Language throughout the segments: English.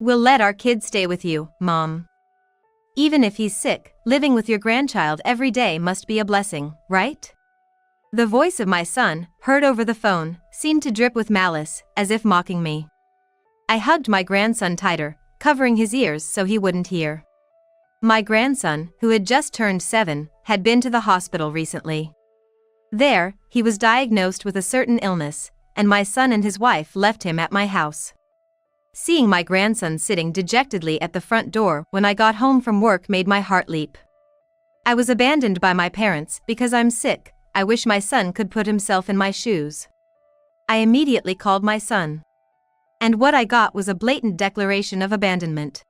We'll let our kid stay with you, Mom. Even if he's sick, living with your grandchild every day must be a blessing, right? The voice of my son, heard over the phone, seemed to drip with malice, as if mocking me. I hugged my grandson tighter, covering his ears so he wouldn't hear. My grandson, who had just turned 7, had been to the hospital recently. There, he was diagnosed with a certain illness, and my son and his wife left him at my house. Seeing my grandson sitting dejectedly at the front door when I got home from work made my heart leap. I was abandoned by my parents because I'm sick. I wish my son could put himself in my shoes. I immediately called my son. And what I got was a blatant declaration of abandonment.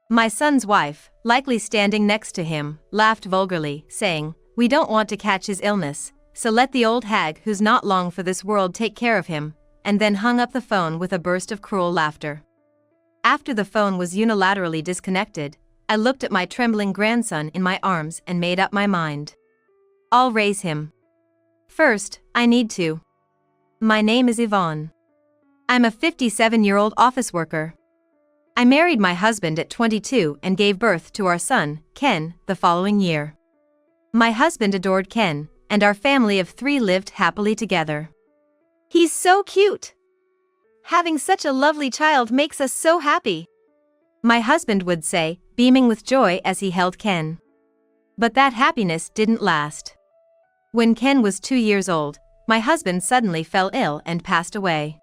My son's wife, likely standing next to him, laughed vulgarly, saying, "We don't want to catch his illness, so let the old hag who's not long for this world take care of him," and then hung up the phone with a burst of cruel laughter. After the phone was unilaterally disconnected, I looked at my trembling grandson in my arms and made up my mind. I'll raise him. First, I need to. My name is Yvonne. I'm a 57-year-old office worker. I married my husband at 22 and gave birth to our son, Ken, the following year. My husband adored Ken, and our family of 3 lived happily together. He's so cute! Having such a lovely child makes us so happy, my husband would say, beaming with joy as he held Ken. But that happiness didn't last. When Ken was 2 years old, my husband suddenly fell ill and passed away.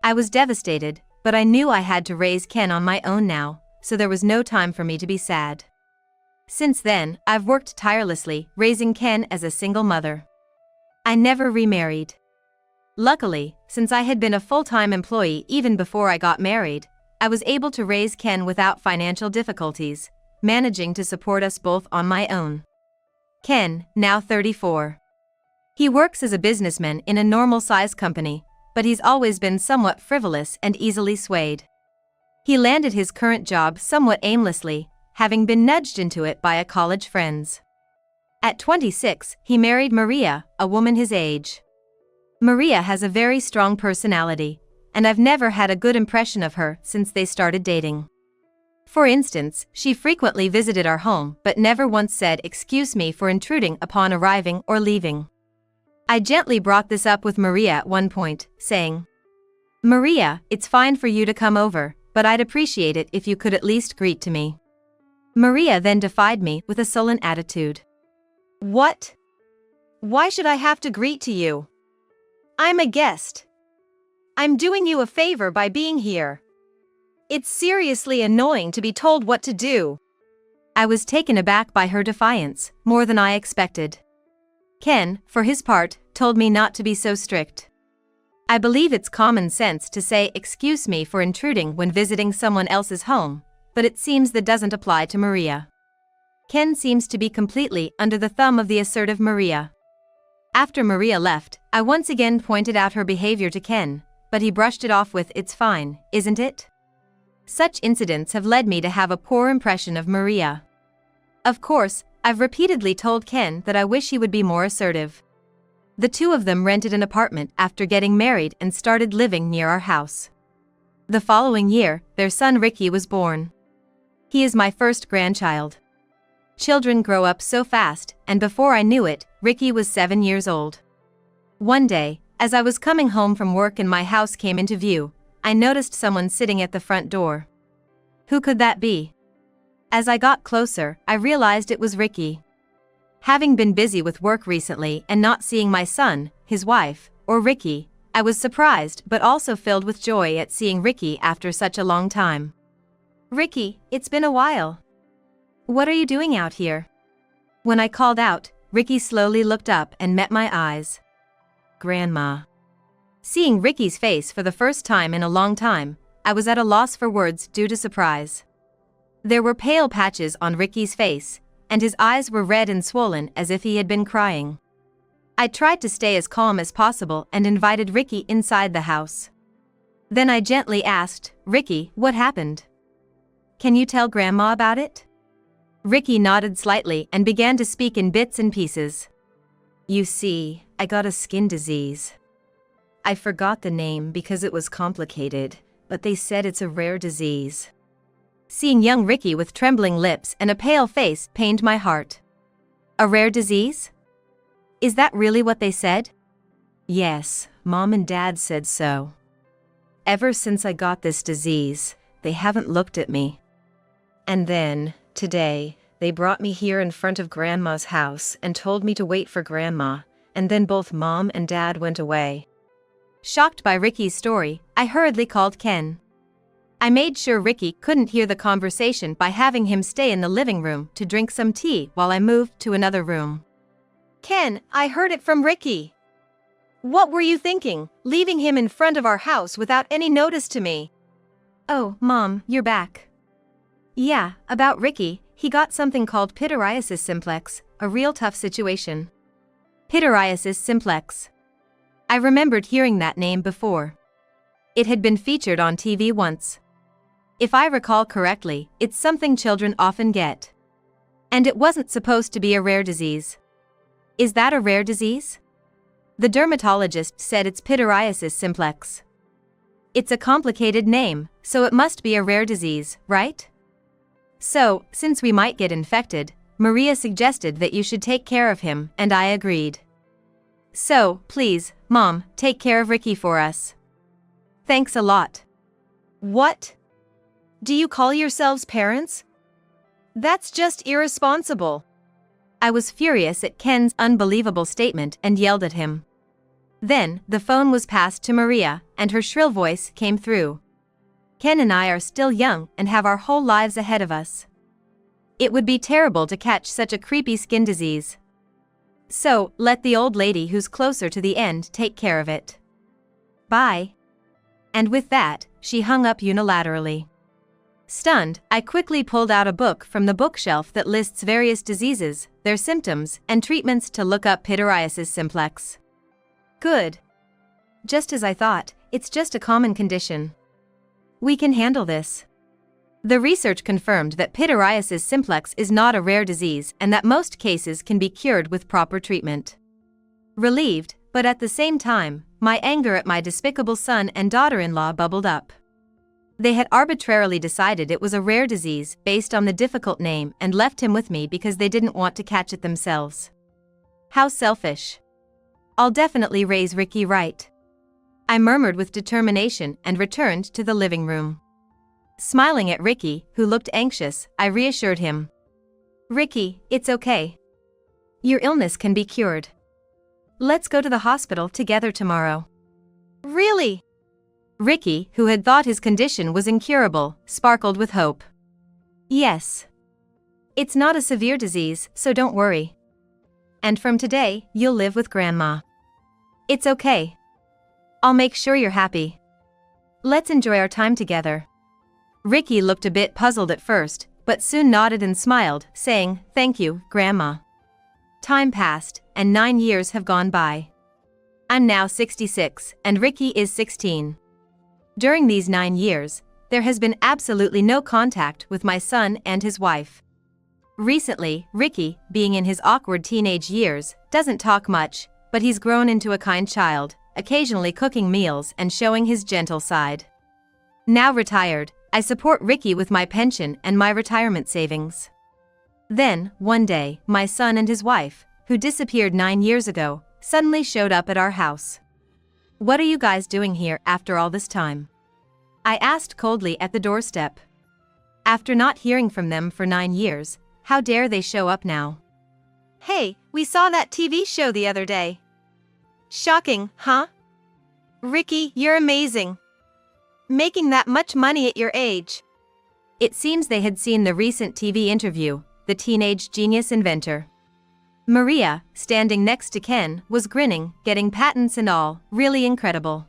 I was devastated, but I knew I had to raise Ken on my own now, so there was no time for me to be sad. Since then, I've worked tirelessly, raising Ken as a single mother. I never remarried. Luckily, since I had been a full-time employee even before I got married, I was able to raise Ken without financial difficulties, managing to support us both on my own. Ken, now 34. He works as a businessman in a normal-sized company, but he's always been somewhat frivolous and easily swayed. He landed his current job somewhat aimlessly, having been nudged into it by a college friends. At 26, he married Maria, a woman his age. Maria has a very strong personality, and I've never had a good impression of her since they started dating. For instance, she frequently visited our home but never once said "excuse me" for intruding upon arriving or leaving. I gently brought this up with Maria at one point, saying, "Maria, it's fine for you to come over, but I'd appreciate it if you could at least greet to me." Maria then defied me with a sullen attitude. "What? Why should I have to greet to you? I'm a guest. I'm doing you a favor by being here. It's seriously annoying to be told what to do." I was taken aback by her defiance, more than I expected. Ken, for his part, told me not to be so strict. I believe it's common sense to say "excuse me" for intruding when visiting someone else's home, but it seems that doesn't apply to Maria. Ken seems to be completely under the thumb of the assertive Maria. After Maria left, I once again pointed out her behavior to Ken, but he brushed it off with "it's fine, isn't it?" Such incidents have led me to have a poor impression of Maria. Of course, I've repeatedly told Ken that I wish he would be more assertive. The two of them rented an apartment after getting married and started living near our house. The following year, their son Ricky was born. He is my first grandchild. Children grow up so fast, and before I knew it, Ricky was 7 years old. One day, as I was coming home from work and my house came into view, I noticed someone sitting at the front door. Who could that be? As I got closer, I realized it was Ricky. Having been busy with work recently and not seeing my son, his wife, or Ricky, I was surprised but also filled with joy at seeing Ricky after such a long time. "Ricky, it's been a while. What are you doing out here?" When I called out, Ricky slowly looked up and met my eyes. "Grandma." Seeing Ricky's face for the first time in a long time, I was at a loss for words due to surprise. There were pale patches on Ricky's face, and his eyes were red and swollen as if he had been crying. I tried to stay as calm as possible and invited Ricky inside the house. Then I gently asked, "Ricky, what happened? Can you tell Grandma about it?" Ricky nodded slightly and began to speak in bits and pieces. "You see, I got a skin disease. I forgot the name because it was complicated, but they said it's a rare disease. Seeing young Ricky with trembling lips and a pale face pained my heart. A rare disease? Is that really what they said? Yes, Mom and Dad said so. Ever since I got this disease, they haven't looked at me. And then, today, they brought me here in front of Grandma's house and told me to wait for Grandma, and then both Mom and Dad went away. Shocked by Ricky's story, I hurriedly called Ken. I made sure Ricky couldn't hear the conversation by having him stay in the living room to drink some tea while I moved to another room. Ken, I heard it from Ricky. What were you thinking, leaving him in front of our house without any notice to me? Oh, Mom, you're back. Yeah, about Ricky, he got something called pityriasis simplex, a real tough situation. Pityriasis simplex. I remembered hearing that name before. It had been featured on TV once. If I recall correctly, it's something children often get. And it wasn't supposed to be a rare disease. Is that a rare disease? The dermatologist said it's pityriasis simplex. It's a complicated name, so it must be a rare disease, right? So, since we might get infected, Maria suggested that you should take care of him, and I agreed. So, please, Mom, take care of Ricky for us. Thanks a lot. What? Do you call yourselves parents? That's just irresponsible. I was furious at Ken's unbelievable statement and yelled at him. Then, the phone was passed to Maria, and her shrill voice came through. Ken and I are still young and have our whole lives ahead of us. It would be terrible to catch such a creepy skin disease. So, let the old lady who's closer to the end take care of it. Bye. And with that, she hung up unilaterally. Stunned, I quickly pulled out a book from the bookshelf that lists various diseases, their symptoms, and treatments to look up pityriasis simplex. Good. Just as I thought, it's just a common condition. We can handle this. The research confirmed that pityriasis simplex is not a rare disease and that most cases can be cured with proper treatment. Relieved, but at the same time, my anger at my despicable son and daughter-in-law bubbled up. They had arbitrarily decided it was a rare disease based on the difficult name and left him with me because they didn't want to catch it themselves. How selfish. I'll definitely raise Ricky right. I murmured with determination and returned to the living room. Smiling at Ricky, who looked anxious, I reassured him. Ricky, it's okay. Your illness can be cured. Let's go to the hospital together tomorrow. Really? Ricky, who had thought his condition was incurable, sparkled with hope. Yes. It's not a severe disease, so don't worry. And from today, you'll live with Grandma. It's okay. I'll make sure you're happy. Let's enjoy our time together. Ricky looked a bit puzzled at first, but soon nodded and smiled, saying, Thank you, Grandma. Time passed, and 9 years have gone by. I'm now 66, and Ricky is 16. During these 9 years, there has been absolutely no contact with my son and his wife. Recently, Ricky, being in his awkward teenage years, doesn't talk much, but he's grown into a kind child, occasionally cooking meals and showing his gentle side. Now retired, I support Ricky with my pension and my retirement savings. Then, one day, my son and his wife, who disappeared 9 years ago, suddenly showed up at our house. What are you guys doing here after all this time? I asked coldly at the doorstep. After not hearing from them for 9 years, how dare they show up now? Hey, we saw that TV show the other day. Shocking, huh? Ricky, you're amazing. Making that much money at your age. It seems they had seen the recent TV interview, The Teenage Genius Inventor. Maria, standing next to Ken, was grinning, getting patents and all, really incredible.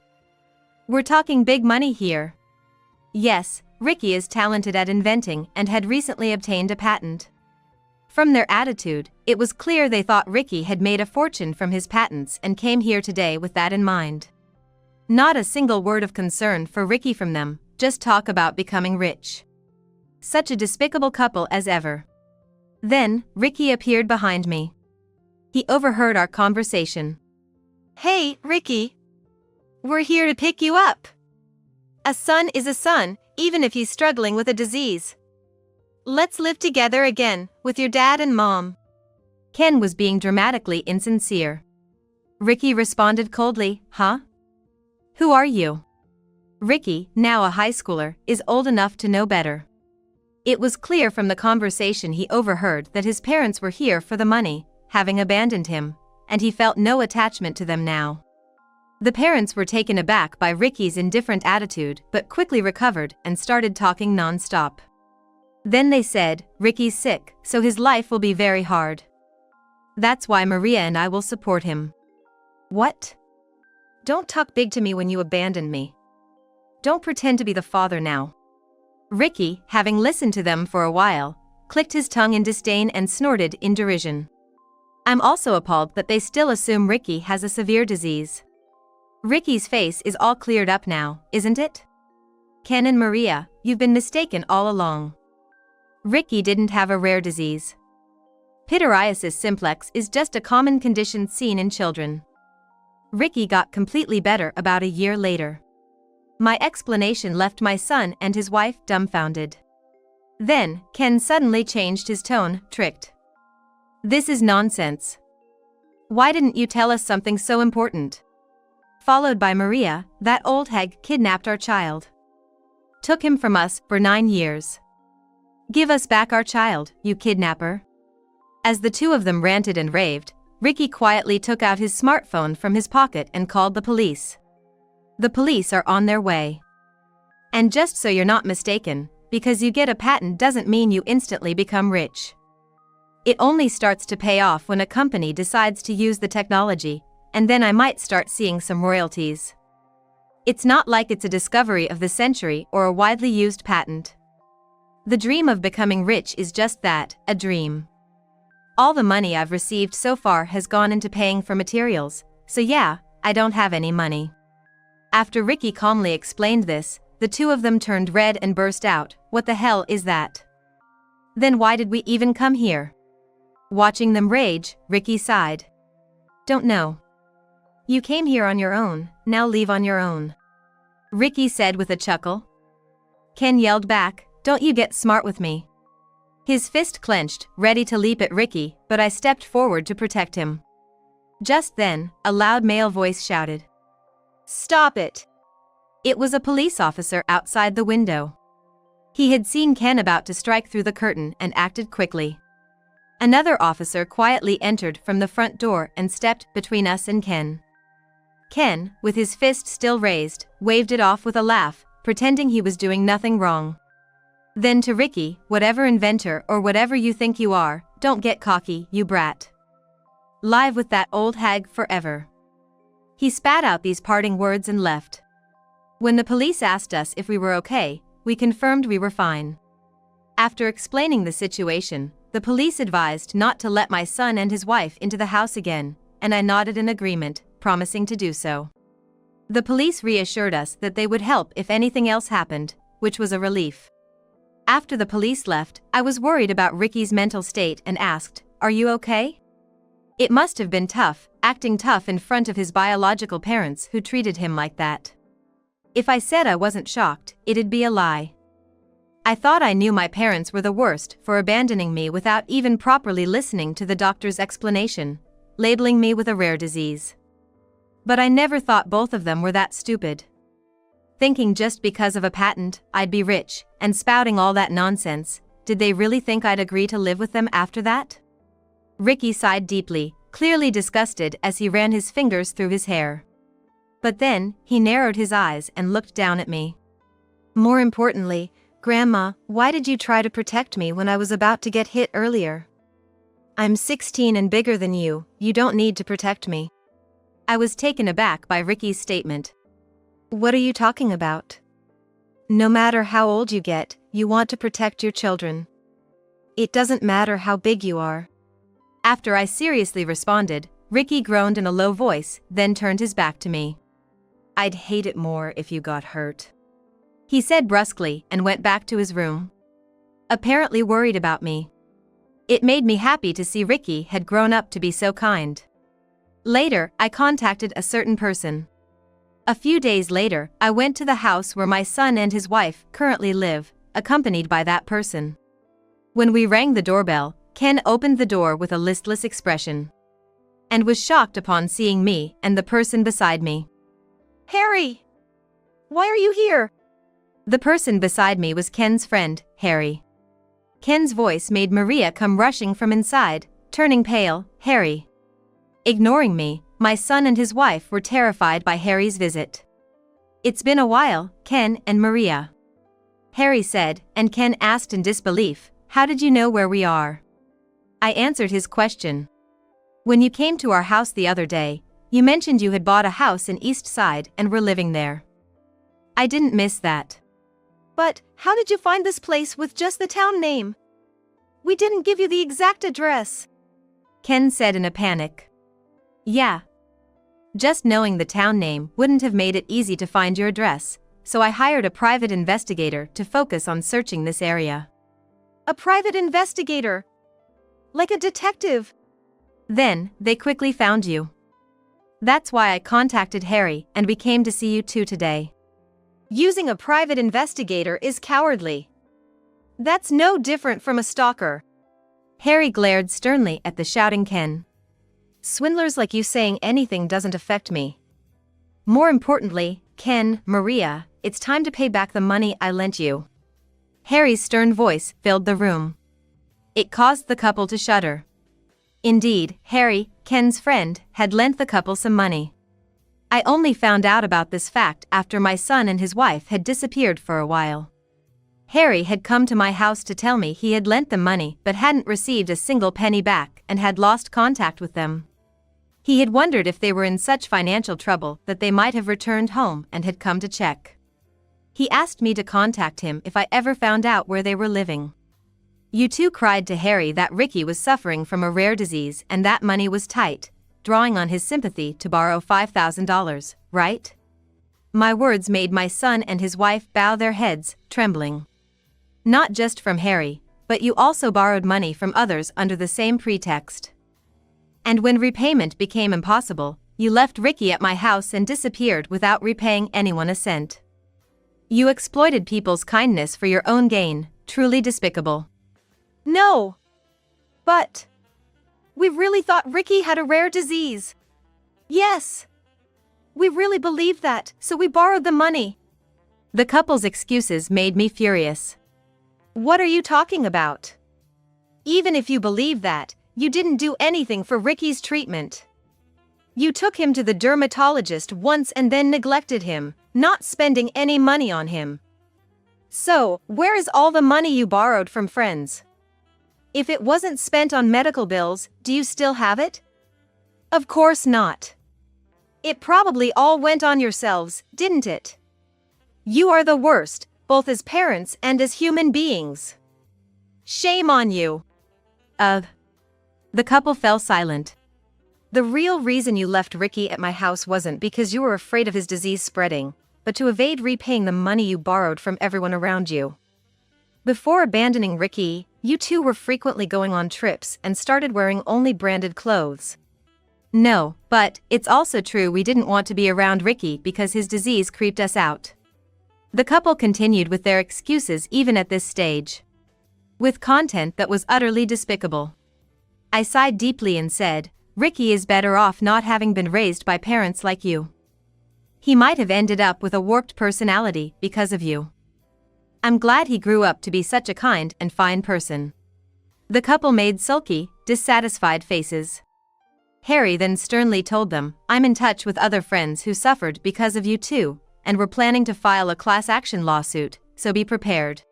We're talking big money here. Yes, Ricky is talented at inventing and had recently obtained a patent. From their attitude, it was clear they thought Ricky had made a fortune from his patents and came here today with that in mind. Not a single word of concern for Ricky from them, just talk about becoming rich. Such a despicable couple as ever. Then, Ricky appeared behind me. He overheard our conversation. Hey, Ricky. We're here to pick you up. A son is a son, even if he's struggling with a disease. Let's live together again, with your dad and mom. Ken was being dramatically insincere. Ricky responded coldly, huh? Who are you? Ricky, now a high schooler, is old enough to know better. It was clear from the conversation he overheard that his parents were here for the money, having abandoned him, and he felt no attachment to them now. The parents were taken aback by Ricky's indifferent attitude but quickly recovered and started talking non-stop. Then they said, Ricky's sick, so his life will be very hard. That's why Maria and I will support him. What? Don't talk big to me when you abandoned me. Don't pretend to be the father now. Ricky, having listened to them for a while, clicked his tongue in disdain and snorted in derision. I'm also appalled that they still assume Ricky has a severe disease. Ricky's face is all cleared up now, isn't it? Ken and Maria, you've been mistaken all along. Ricky didn't have a rare disease. Pityriasis simplex is just a common condition seen in children. Ricky got completely better about a year later. My explanation left my son and his wife dumbfounded. Then, Ken suddenly changed his tone, tricked. This is nonsense. Why didn't you tell us something so important? Followed by Maria, that old hag kidnapped our child. Took him from us for 9 years. Give us back our child, you kidnapper. As the two of them ranted and raved, Ricky quietly took out his smartphone from his pocket and called the police. The police are on their way. And just so you're not mistaken, because you get a patent doesn't mean you instantly become rich. It only starts to pay off when a company decides to use the technology, and then I might start seeing some royalties. It's not like it's a discovery of the century or a widely used patent. The dream of becoming rich is just that, a dream. All the money I've received so far has gone into paying for materials, so yeah, I don't have any money. After Ricky calmly explained this, the two of them turned red and burst out, what the hell is that? Then why did we even come here? Watching them rage, Ricky sighed. Don't know. You came here on your own, now leave on your own. Ricky said with a chuckle. Ken yelled back, don't you get smart with me. His fist clenched, ready to leap at Ricky, but I stepped forward to protect him. Just then, a loud male voice shouted. Stop it! It was a police officer outside the window. He had seen Ken about to strike through the curtain and acted quickly. Another officer quietly entered from the front door and stepped between us and Ken. Ken, with his fist still raised, waved it off with a laugh, pretending he was doing nothing wrong. Then to Ricky, whatever inventor or whatever you think you are, don't get cocky, you brat. Live with that old hag forever. He spat out these parting words and left. When the police asked us if we were okay, we confirmed we were fine. After explaining the situation, the police advised not to let my son and his wife into the house again, and I nodded in agreement, promising to do so. The police reassured us that they would help if anything else happened, which was a relief. After the police left, I was worried about Ricky's mental state and asked, "Are you okay?" It must have been tough, acting tough in front of his biological parents who treated him like that. If I said I wasn't shocked, it'd be a lie. I thought I knew my parents were the worst for abandoning me without even properly listening to the doctor's explanation, labeling me with a rare disease. But I never thought both of them were that stupid. Thinking just because of a patent, I'd be rich, and spouting all that nonsense, did they really think I'd agree to live with them after that? Ricky sighed deeply, clearly disgusted as he ran his fingers through his hair. But then, he narrowed his eyes and looked down at me. More importantly, Grandma, why did you try to protect me when I was about to get hit earlier? I'm 16 and bigger than you don't need to protect me. I was taken aback by Ricky's statement. What are you talking about? No matter how old you get, you want to protect your children. It doesn't matter how big you are. After I seriously responded, Ricky groaned in a low voice, then turned his back to me. I'd hate it more if you got hurt. He said brusquely and went back to his room. Apparently worried about me. It made me happy to see Ricky had grown up to be so kind. Later, I contacted a certain person. A few days later, I went to the house where my son and his wife currently live, accompanied by that person. When we rang the doorbell, Ken opened the door with a listless expression and was shocked upon seeing me and the person beside me. Harry! Why are you here? The person beside me was Ken's friend, Harry. Ken's voice made Maria come rushing from inside, turning pale. Harry. Ignoring me, my son and his wife were terrified by Harry's visit. It's been a while, Ken and Maria, Harry said, and Ken asked in disbelief, how did you know where we are? I answered his question. When you came to our house the other day, you mentioned you had bought a house in East Side and were living there. I didn't miss that. But how did you find this place with just the town name? We didn't give you the exact address, Ken said in a panic. Yeah. Just knowing the town name wouldn't have made it easy to find your address, so I hired a private investigator to focus on searching this area. A private investigator? Like a detective? Then, they quickly found you. That's why I contacted Harry and we came to see you two today. Using a private investigator is cowardly. That's no different from a stalker. Harry glared sternly at the shouting Ken. Swindlers like you saying anything doesn't affect me. More importantly, Ken, Maria, it's time to pay back the money I lent you. Harry's stern voice filled the room. It caused the couple to shudder. Indeed, Harry, Ken's friend, had lent the couple some money. I only found out about this fact after my son and his wife had disappeared for a while. Harry had come to my house to tell me he had lent them money but hadn't received a single penny back and had lost contact with them. He had wondered if they were in such financial trouble that they might have returned home and had come to check. He asked me to contact him if I ever found out where they were living. You two cried to Harry that Ricky was suffering from a rare disease and that money was tight, drawing on his sympathy to borrow $5,000, right? My words made my son and his wife bow their heads, trembling. Not just from Harry, but you also borrowed money from others under the same pretext. And when repayment became impossible, you left Ricky at my house and disappeared without repaying anyone a cent. You exploited people's kindness for your own gain, truly despicable. No. But we really thought Ricky had a rare disease. Yes. We really believed that, so we borrowed the money. The couple's excuses made me furious. What are you talking about? Even if you believe that, you didn't do anything for Ricky's treatment. You took him to the dermatologist once and then neglected him, not spending any money on him. So, where is all the money you borrowed from friends? If it wasn't spent on medical bills, do you still have it? Of course not. It probably all went on yourselves, didn't it? You are the worst, both as parents and as human beings. Shame on you. The couple fell silent. The real reason you left Ricky at my house wasn't because you were afraid of his disease spreading, but to evade repaying the money you borrowed from everyone around you. Before abandoning Ricky, you two were frequently going on trips and started wearing only branded clothes. No, but it's also true we didn't want to be around Ricky because his disease creeped us out. The couple continued with their excuses even at this stage, with content that was utterly despicable. I sighed deeply and said, Ricky is better off not having been raised by parents like you. He might have ended up with a warped personality because of you. I'm glad he grew up to be such a kind and fine person. The couple made sulky, dissatisfied faces. Harry then sternly told them, I'm in touch with other friends who suffered because of you too, and we're planning to file a class action lawsuit, so be prepared.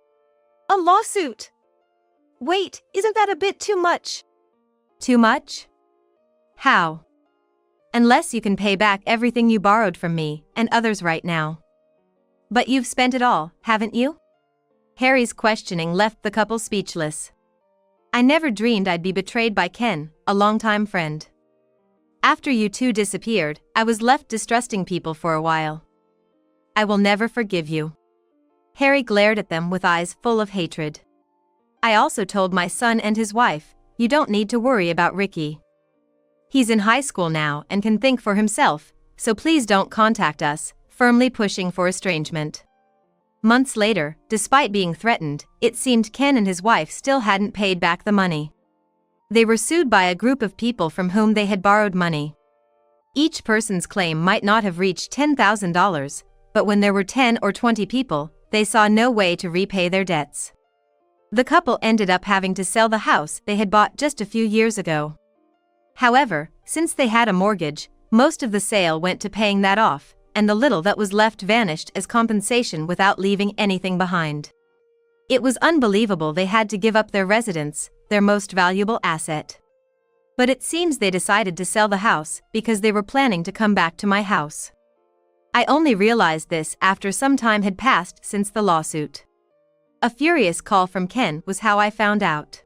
A lawsuit? Wait, isn't that a bit too much? Too much? How? Unless you can pay back everything you borrowed from me and others right now. But you've spent it all, haven't you? Harry's questioning left the couple speechless. I never dreamed I'd be betrayed by Ken, a longtime friend. After you two disappeared, I was left distrusting people for a while. I will never forgive you. Harry glared at them with eyes full of hatred. I also told my son and his wife, you don't need to worry about Ricky. He's in high school now and can think for himself, so please don't contact us, firmly pushing for estrangement. Months later, despite being threatened, it seemed Ken and his wife still hadn't paid back the money. They were sued by a group of people from whom they had borrowed money. Each person's claim might not have reached $10,000, but when there were 10 or 20 people, they saw no way to repay their debts. The couple ended up having to sell the house they had bought just a few years ago. However, since they had a mortgage, most of the sale went to paying that off, and the little that was left vanished as compensation without leaving anything behind. It was unbelievable they had to give up their residence, their most valuable asset. But it seems they decided to sell the house because they were planning to come back to my house. I only realized this after some time had passed since the lawsuit. A furious call from Ken was how I found out.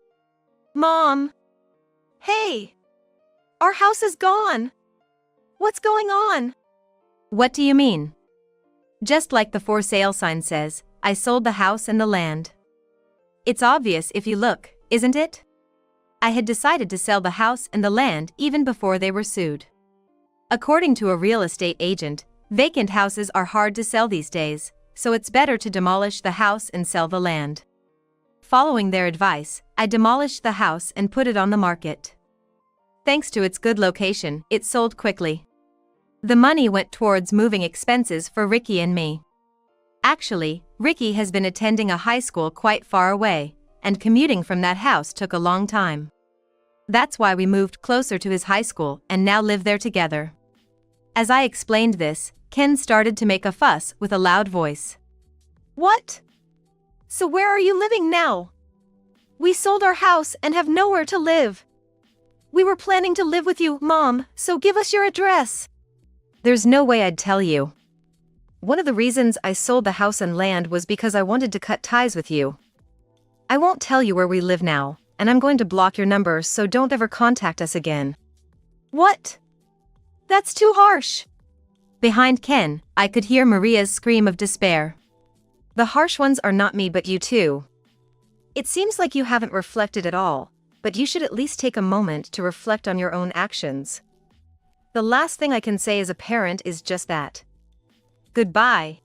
Mom! Hey! Our house is gone! What's going on? What do you mean? Just like the for sale sign says, I sold the house and the land. It's obvious if you look, isn't it? I had decided to sell the house and the land even before they were sued. According to a real estate agent, vacant houses are hard to sell these days, so it's better to demolish the house and sell the land. Following their advice, I demolished the house and put it on the market. Thanks to its good location, it sold quickly. The money went towards moving expenses for Ricky and me. Actually, Ricky has been attending a high school quite far away, and commuting from that house took a long time. That's why we moved closer to his high school and now live there together. As I explained this, Ken started to make a fuss with a loud voice. What? So where are you living now? We sold our house and have nowhere to live. We were planning to live with you, Mom, so give us your address. There's no way I'd tell you. One of the reasons I sold the house and land was because I wanted to cut ties with you. I won't tell you where we live now, and I'm going to block your number so don't ever contact us again. What? That's too harsh. Behind Ken, I could hear Maria's scream of despair. The harsh ones are not me but you too. It seems like you haven't reflected at all, but you should at least take a moment to reflect on your own actions. The last thing I can say as a parent is just that. Goodbye.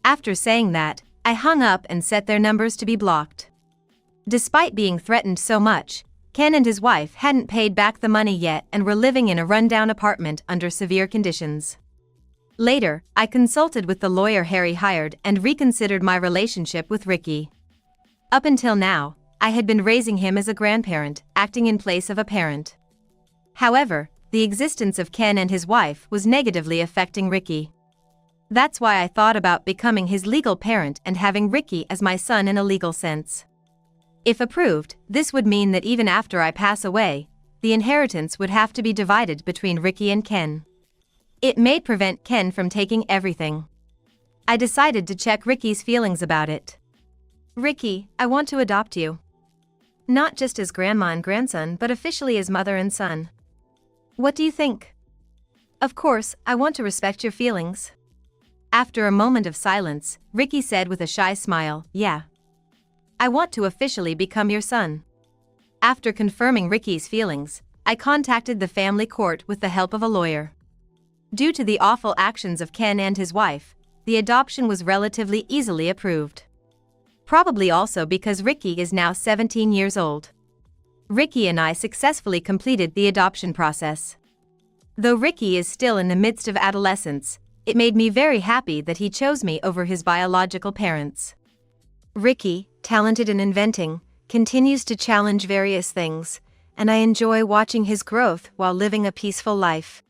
After saying that, I hung up and set their numbers to be blocked. Despite being threatened so much, Ken and his wife hadn't paid back the money yet and were living in a rundown apartment under severe conditions. Later, I consulted with the lawyer Harry hired and reconsidered my relationship with Ricky. Up until now, I had been raising him as a grandparent, acting in place of a parent. However, the existence of Ken and his wife was negatively affecting Ricky. That's why I thought about becoming his legal parent and having Ricky as my son in a legal sense. If approved, this would mean that even after I pass away, the inheritance would have to be divided between Ricky and Ken. It may prevent Ken from taking everything. I decided to check Ricky's feelings about it. Ricky, I want to adopt you. Not just as grandma and grandson but officially as mother and son. What do you think? Of course, I want to respect your feelings. After a moment of silence, Ricky said with a shy smile, yeah. I want to officially become your son. After confirming Ricky's feelings, I contacted the family court with the help of a lawyer. Due to the awful actions of Ken and his wife, the adoption was relatively easily approved. Probably also because Ricky is now 17 years old. Ricky and I successfully completed the adoption process. Though Ricky is still in the midst of adolescence, it made me very happy that he chose me over his biological parents. Ricky, talented in inventing, continues to challenge various things, and I enjoy watching his growth while living a peaceful life.